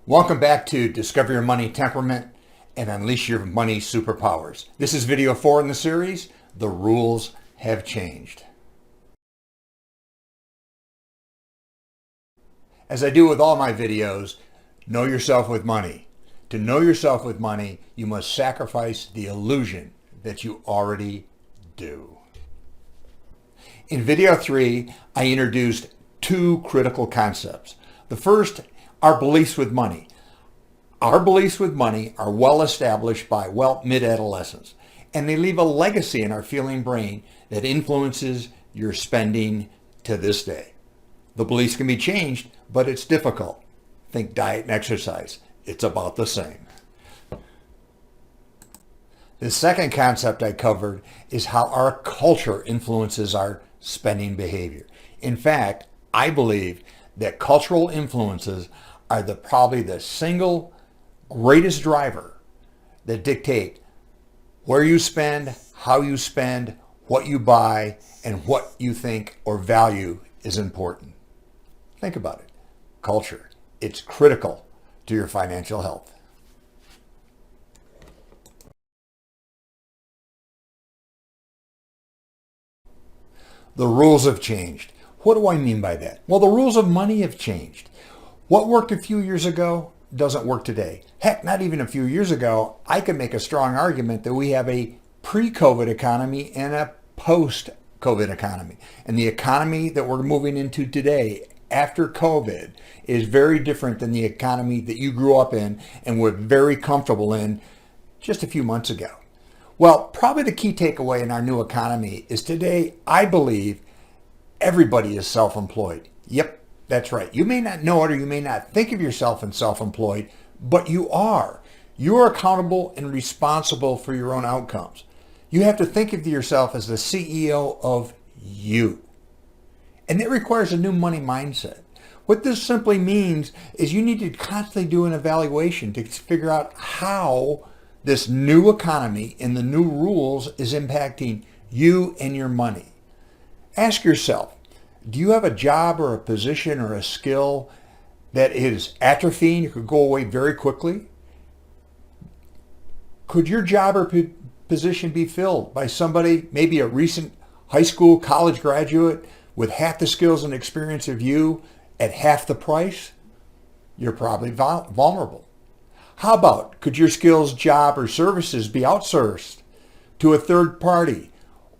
Welcome back to Discover Your Money Temperament and Unleash Your Money Superpowers. This is video 4 in the series, The Rules Have Changed. As I do with all my videos, know yourself with money. To know yourself with money, you must sacrifice the illusion that you already do. In video 3, I introduced two critical concepts. The first, our beliefs with money. Our beliefs with money are well established by, mid-adolescence, and they leave a legacy in our feeling brain that influences your spending to this day. The beliefs can be changed, but it's difficult. Think diet and exercise. It's about the same. The second concept I covered is how our culture influences our spending behavior. In fact, I believe that cultural influences are probably the single greatest driver that dictate where you spend, how you spend, what you buy, and what you think or value is important. Think about it. Culture. It's critical to your financial health. The rules have changed. What do I mean by that? Well, the rules of money have changed. What worked a few years ago doesn't work today. Heck, not even a few years ago, I could make a strong argument that we have a pre-COVID economy and a post-COVID economy. And the economy that we're moving into today after COVID is very different than the economy that you grew up in and were very comfortable in just a few months ago. Well, probably the key takeaway in our new economy is today, I believe, everybody is self-employed. Yep, that's right. You may not know it or you may not think of yourself as self-employed, but you are. You are accountable and responsible for your own outcomes. You have to think of yourself as the CEO of you. And that requires a new money mindset. What this simply means is you need to constantly do an evaluation to figure out how this new economy and the new rules is impacting you and your money. Ask yourself, do you have a job or a position or a skill that is atrophying? It could go away very quickly. Could your job or position be filled by somebody, maybe a recent high school, college graduate with half the skills and experience of you at half the price? You're probably vulnerable. How about, could your skills, job, or services be outsourced to a third party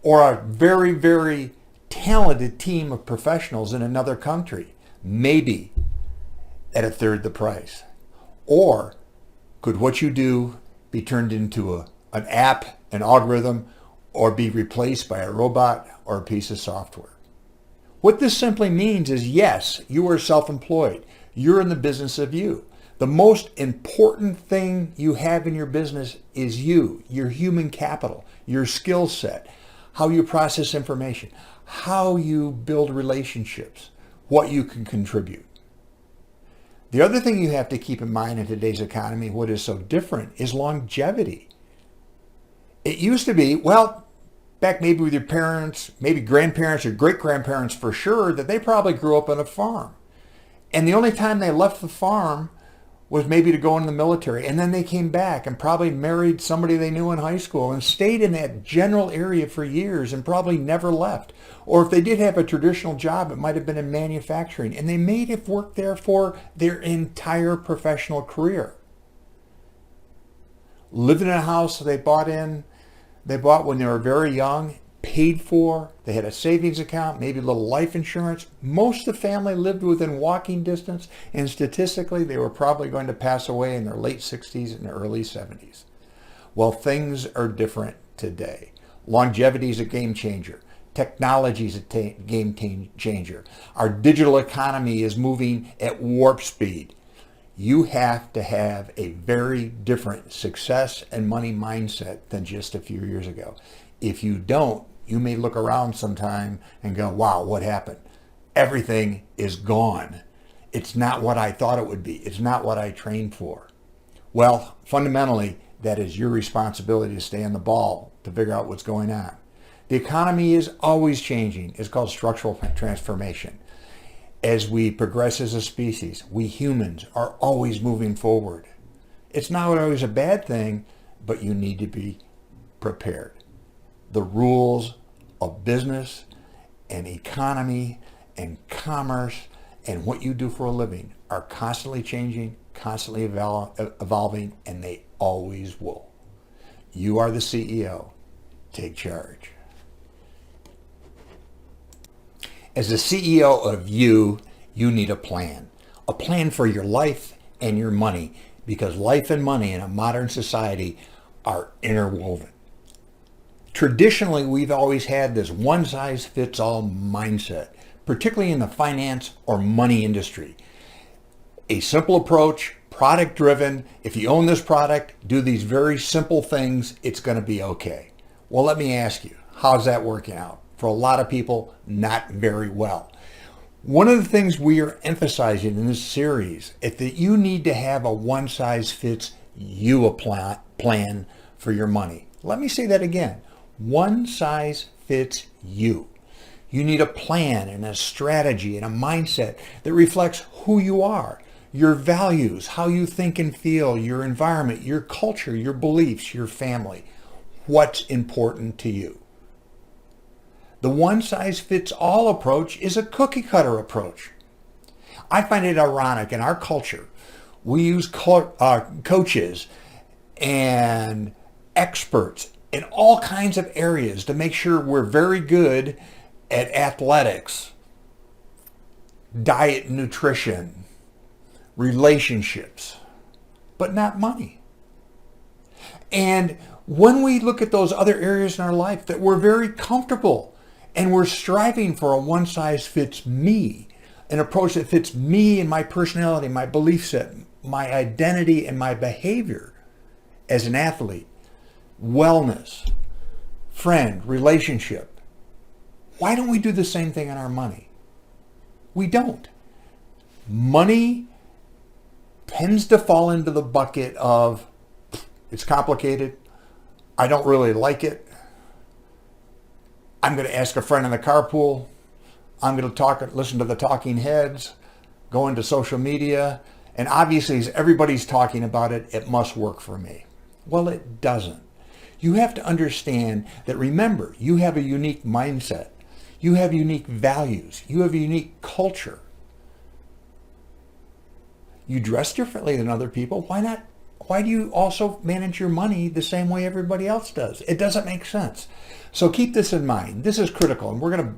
or a very, very talented team of professionals in another country, maybe at a third the price? Or could what you do be turned into an app, an algorithm, or be replaced by a robot or a piece of software? What this simply means is, yes, you are self-employed. You're in the business of you. The most important thing you have in your business is you, your human capital, your skill set, how you process information, how you build relationships, what you can contribute. The other thing you have to keep in mind in today's economy, what is so different, is longevity. It used to be, back maybe with your parents, maybe grandparents or great-grandparents for sure, that they probably grew up on a farm. And the only time they left the farm was maybe to go in the military. And then they came back and probably married somebody they knew in high school and stayed in that general area for years and probably never left. Or if they did have a traditional job, it might have been in manufacturing. And they may have worked there for their entire professional career. Lived in a house they bought when they were very young, paid for, they had a savings account, maybe a little life insurance. Most of the family lived within walking distance, and statistically, they were probably going to pass away in their late 60s and early 70s. Well, things are different today. Longevity is a game changer. Technology is a game changer. Our digital economy is moving at warp speed. You have to have a very different success and money mindset than just a few years ago. If you don't, you may look around sometime and go, wow, what happened? Everything is gone. It's not what I thought it would be. It's not what I trained for. Well, fundamentally, that is your responsibility to stay on the ball to figure out what's going on. The economy is always changing. It's called structural transformation. as we progress as a species. We humans are always moving forward. It's not always a bad thing, but you need to be prepared. The rules of business and economy and commerce and what you do for a living are constantly changing, constantly evolving, and they always will. You are the CEO. Take charge. As the CEO of you need a plan for your life and your money, because life and money in a modern society are interwoven. Traditionally, we've always had this one-size-fits-all mindset, particularly in the finance or money industry. A simple approach, product-driven. If you own this product, do these very simple things, it's going to be okay. Well, let me ask you, how's that working out? For a lot of people, not very well. One of the things we are emphasizing in this series is that you need to have a one-size-fits-you plan for your money. Let me say that again. One size fits you. You need a plan and a strategy and a mindset that reflects who you are, your values, how you think and feel, your environment, your culture, your beliefs, your family. What's important to you? The one-size-fits-all approach is a cookie-cutter approach. I find it ironic in our culture. We use coaches and experts in all kinds of areas to make sure we're very good at athletics, diet and nutrition, relationships, but not money. And when we look at those other areas in our life that we're very comfortable and we're striving for a one-size-fits-me, an approach that fits me and my personality, my belief set, my identity, and my behavior as an athlete, wellness, friend, relationship. Why don't we do the same thing on our money? We don't. Money tends to fall into the bucket of, it's complicated, I don't really like it, I'm going to ask a friend in the carpool, I'm going to listen to the talking heads, go into social media, and obviously as everybody's talking about it, it must work for me. Well, it doesn't. You have to understand that, remember, you have a unique mindset. You have unique values. You have a unique culture. You dress differently than other people. Why not? Why do you also manage your money the same way everybody else does? It doesn't make sense. So keep this in mind. This is critical, and we're going to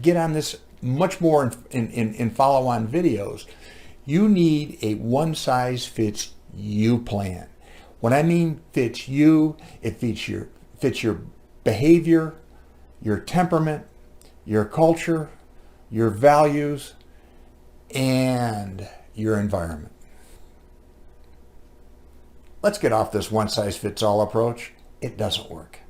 get on this much more in follow-on videos. You need a one-size-fits-you plan. When I mean fits you, it fits your behavior, your temperament, your culture, your values, and your environment. Let's get off this one-size-fits-all approach. It doesn't work.